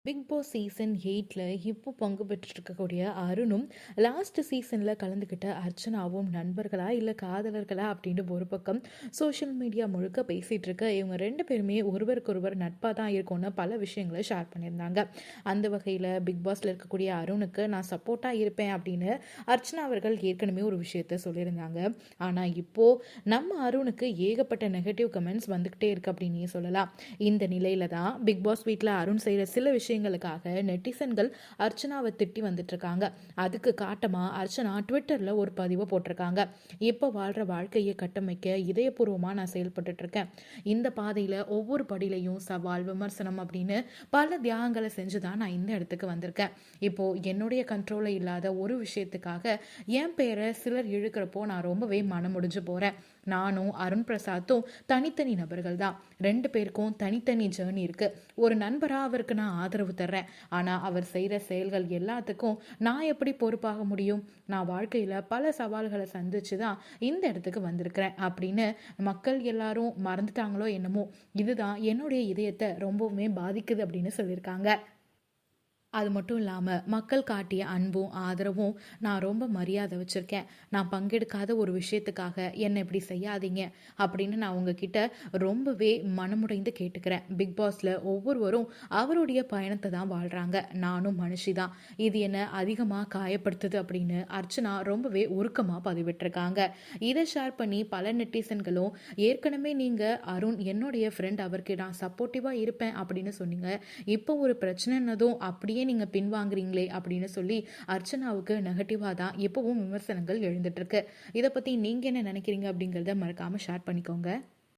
Big Boss season 8ல இப்போ பங்கு பெற்றுட்டு இருக்கக்கூடிய அருணும், லாஸ்ட் சீசன்ல கலந்துக்கிட்ட அர்ச்சனாவும் நண்பர்களா இல்ல காதலர்களா அப்படின்னு ஒரு பக்கம் சோஷியல் மீடியா முழுக்க பேசிட்டு இருக்க. இவங்க 2 பேருமே ஒருவருக்கொருவர் நட்பா தான் இருக்கும்னு பல விஷயங்கள ஷேர் பண்ணியிருந்தாங்க. அந்த வகையில பிக் பாஸ்ல இருக்கக்கூடிய அருணுக்கு நான் சப்போர்ட்டா இருப்பேன் அப்படின்னு அர்ச்சனா அவர்கள் ஏற்கனவே ஒரு விஷயத்த சொல்லியிருந்தாங்க. ஆனா இப்போ நம்ம அருணுக்கு ஏகப்பட்ட நெகட்டிவ் கமெண்ட்ஸ் வந்துகிட்டே இருக்கு அப்படின்னே சொல்லலாம். இந்த நிலையில தான் பிக் பாஸ் வீட்ல அருண் செய்யற சில விஷயங்களுக்காக நெட்டிசன்கள் அர்ச்சனாவை திட்டி வந்துட்டு இருக்காங்க. அதுக்கு காட்டமா அர்ச்சனா ட்விட்டர்ல ஒரு பதிவை போட்டிருக்காங்க. இப்போ வாழ்ற வாழ்க்கையை கட்டமைக்க இதயபூர்வமா நான் செயல்பட்டு இருக்கேன். இந்த பாதையில ஒவ்வொரு படியிலையும் சவால், விமர்சனம் அப்படின்னு பல தியாகங்களை செஞ்சுதான் நான் இந்த இடத்துக்கு வந்திருக்கேன். இப்போ என்னுடைய கண்ட்ரோல இல்லாத ஒரு விஷயத்துக்காக என் பேரை சிலர் இழுக்கிறப்போ நான் ரொம்பவே மனமுடிஞ்சு போறேன். நானும் அருண் பிரசாத்தும் தனித்தனி நபர்கள் தான். 2 பேருக்கும் தனித்தனி ஜேர்னி இருக்கு. ஒரு நண்பரா அவருக்கு நான் ஆதரவு தர்றேன். ஆனா அவர் செய்யற செயல்கள் எல்லாத்துக்கும் நான் எப்படி பொறுப்பாக முடியும்? நான் வாழ்க்கையில பல சவால்களை சந்திச்சு தான் இந்த இடத்துக்கு வந்திருக்கிறேன் அப்படின்னு மக்கள் எல்லாரும் மறந்துட்டாங்களோ என்னமோ, இதுதான் என்னுடைய இதயத்தை ரொம்பவுமே பாதிக்குது அப்படின்னு சொல்லியிருக்காங்க. அது மட்டும் இல்லாமல் மக்கள் காட்டிய அன்பும் ஆதரவும் நான் ரொம்ப மரியாதை வச்சுருக்கேன். நான் பங்கெடுக்காத ஒரு விஷயத்துக்காக என்னை இப்படி செய்யாதீங்க அப்படின்னு நான் உங்ககிட்ட ரொம்பவே மனமுடைந்து கேட்டுக்கிறேன். பிக் பாஸில் ஒவ்வொருவரும் அவருடைய பயணத்தை தான் வாழ்கிறாங்க. நானும் மனுஷி தான். இது என்னை அதிகமாக காயப்படுத்துது அப்படின்னு அர்ச்சனா ரொம்பவே உருக்கமாக பதிவிட்டிருக்காங்க. இதை ஷேர் பண்ணி பல நெட்டிசன்களும், ஏற்கனவே நீங்கள் அருண் என்னுடைய ஃப்ரெண்ட், அவருக்கு நான் சப்போர்ட்டிவாக இருப்பேன் அப்படின்னு சொன்னீங்க. இப்போ ஒரு பிரச்சனைனதும் அப்படியே நீங்க பின்வாங்குறீங்களே அப்படின்னு சொல்லி அர்ச்சனாவுக்கு நெகட்டிவா தான் எப்பவும் விமர்சனங்கள் எழுந்துட்டு இருக்கு. இதை பத்தி நீங்க என்ன நினைக்கிறீங்க அப்படிங்கறத மறக்காம ஷேர் பண்ணிக்கோங்க.